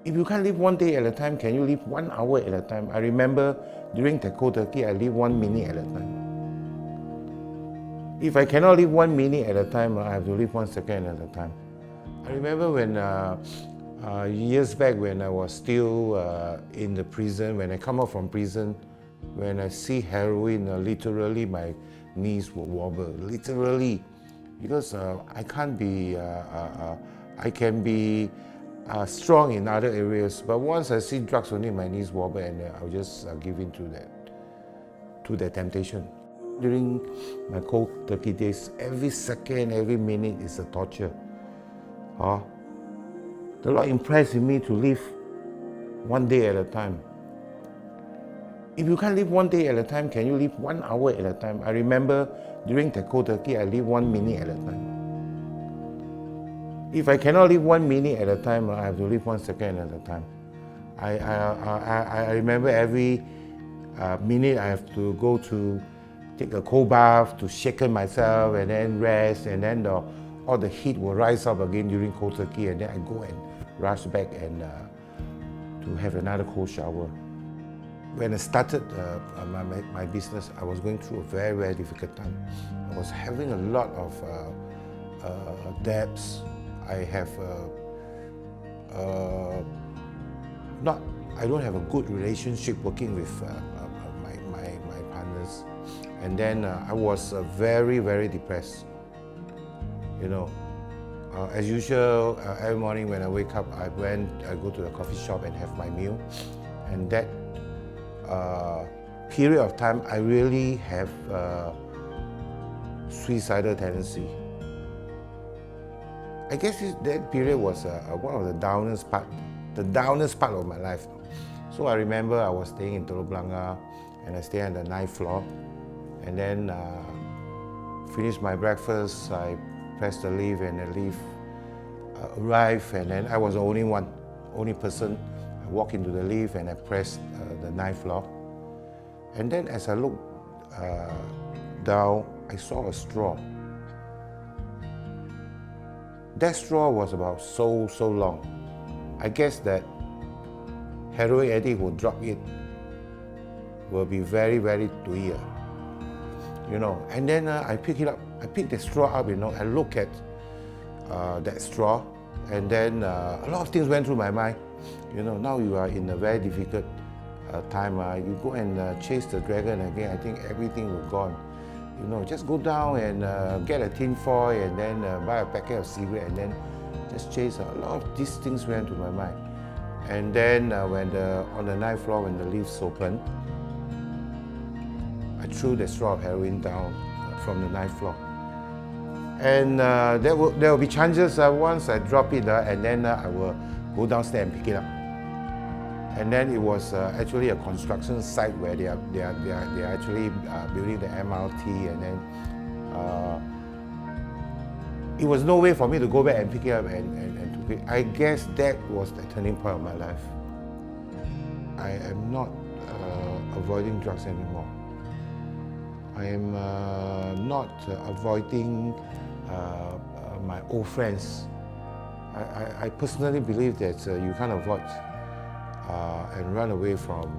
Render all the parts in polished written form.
If you can't live one day at a time, can you live 1 hour at a time? I remember during the cold turkey, I live 1 minute at a time. If I cannot live 1 minute at a time, I have to live 1 second at a time. I remember when years back when I was still in the prison, when I come out from prison, when I see heroin, literally my knees will wobble, literally, because I can't be, I can be strong in other areas, but once I see drugs only my knees wobble and I'll just give in to that temptation. During my cold turkey days, every second, every minute is a torture. The Lord impressed in me to live one day at a time. If you can't live one day at a time, can you live 1 hour at a time? I remember during the cold turkey, I live 1 minute at a time. If I cannot live 1 minute at a time, I have to live 1 second at a time. I remember every minute I have to go to take a cold bath to shaken myself and then rest, and then all the heat will rise up again during cold turkey, and then I go and rush back and to have another cold shower. When I started my business, I was going through a very, very difficult time. I was having a lot of debts. I don't have a good relationship working with my partners. And then I was very, very depressed. As usual, every morning when I wake up, I go to the coffee shop and have my meal. And that period of time, I really have suicidal tendency. I guess that period was one of the downest part of my life. So I remember I was staying in Telok Blangah, and I stayed on the 9th floor. And then finished my breakfast, I pressed the lift, and the lift arrived, and then I was the only person. I walked into the lift and I pressed the 9th floor. And then as I looked down, I saw a straw. That straw was about so long. I guess that heroin addict who drop it will be very, very tuya. And then I picked it up. I picked the straw up, I look at that straw, and then a lot of things went through my mind. Now you are in a very difficult time. You go and chase the dragon again, I think everything will gone. Just go down and get a tin foil and then buy a packet of cigarette and then just chase. A lot of these things went through my mind. And then on the 9th floor, when the lifts opened, I threw the straw of heroin down from the 9th floor. And there will be chances once I drop it and then I will go downstairs and pick it up. And then it was actually a construction site where they are actually building the MRT, and then it was no way for me to go back and pick it up and to pick. I guess that was the turning point of my life. I am not avoiding drugs anymore. I am not avoiding my old friends. I personally believe that you can't avoid and run away from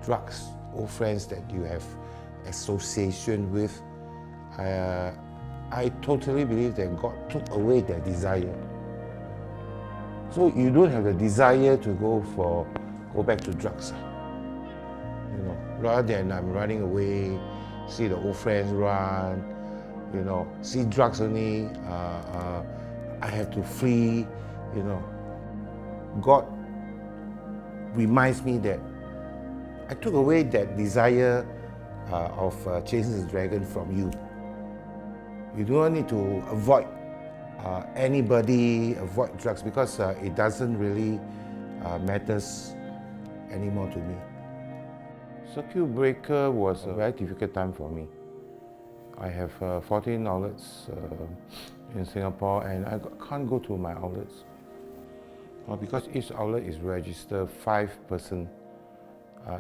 drugs, old friends that you have association with. I totally believe that God took away their desire. So you don't have a desire to go back to drugs. Rather than I'm running away, see the old friends run, see drugs only, I have to flee, God reminds me that I took away that desire of chasing the dragon from you. You do not need to avoid anybody, avoid drugs, because it doesn't really matters anymore to me. Circuit breaker was a very difficult time for me. I have 14 outlets in Singapore, and I can't go to my outlets because each outlet is registered 5 person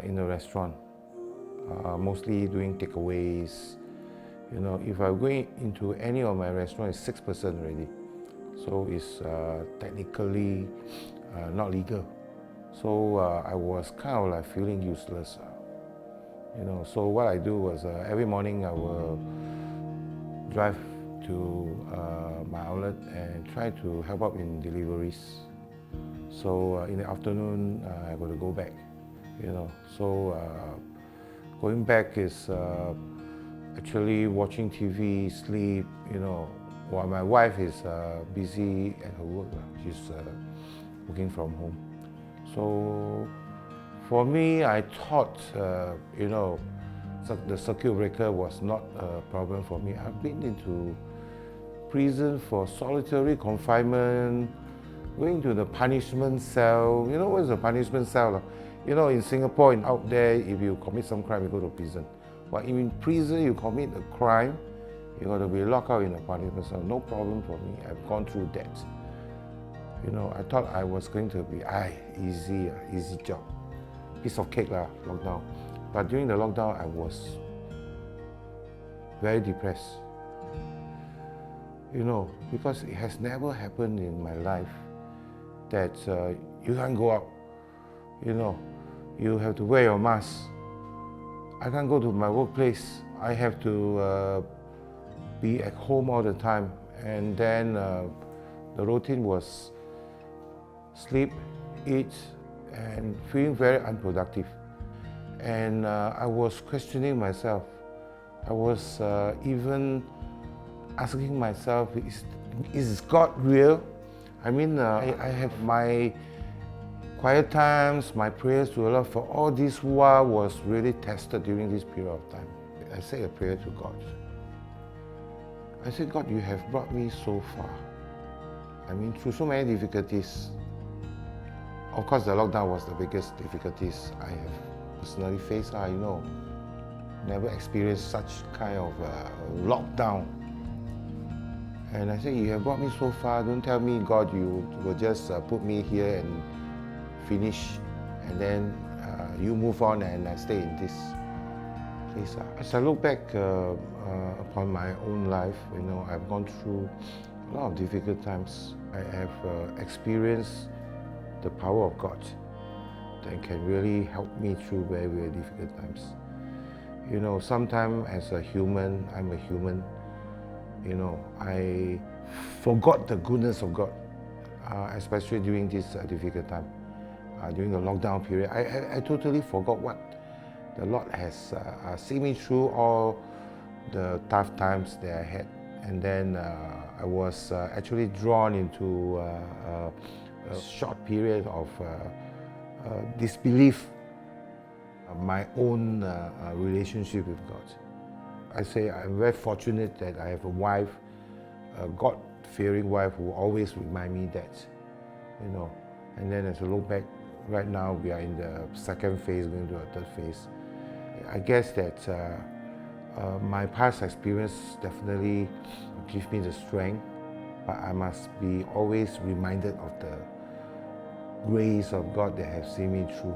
in the restaurant, mostly doing takeaways. If I'm going into any of my restaurants, it's 6 person already. so it's technically not legal. So I was kind of like feeling useless. So what I do was every morning I will drive to my outlet and try to help out in deliveries. So in the afternoon I got to go back. So going back is actually watching TV, sleep. While my wife is busy at her work. She's working from home. So for me, I thought, the circuit breaker was not a problem for me. I've been into prison for solitary confinement, going to the punishment cell. You know what is a punishment cell? In Singapore and out there, if you commit some crime, you go to prison. But in prison, you commit a crime, you got to be locked out in a punishment cell. No problem for me. I've gone through that. I thought I was going to be easy job, piece of cake lockdown. But during the lockdown, I was very depressed. Because it has never happened in my life that you can't go out. You have to wear your mask. I can't go to my workplace. I have to be at home all the time. And then the routine was sleep, eat, and feeling very unproductive. And I was questioning myself. I was even asking myself, is God real? I have my quiet times, my prayers to Allah for all this while was really tested during this period of time. I say a prayer to God. I said, God, you have brought me so far. Through so many difficulties. Of course, the lockdown was the biggest difficulties I have personally faced. Never experienced such kind of lockdown. And I said, you have brought me so far. Don't tell me, God, you will just put me here and finish, and then you move on and I stay in this place. As I look back upon my own life, I've gone through a lot of difficult times. I have experienced the power of God that can really help me through very, very difficult times. Sometimes as a human, I'm a human, I forgot the goodness of God, especially during this difficult time. During the lockdown period, I totally forgot what the Lord has seen me through all the tough times that I had. And then I was actually drawn into a short period of disbelief of my own relationship with God. I say I'm very fortunate that I have a wife, a God-fearing wife who always remind me that, And then as I look back, right now we are in the second phase, going to a third phase. I guess that my past experience definitely gives me the strength, but I must be always reminded of the grace of God that has seen me through.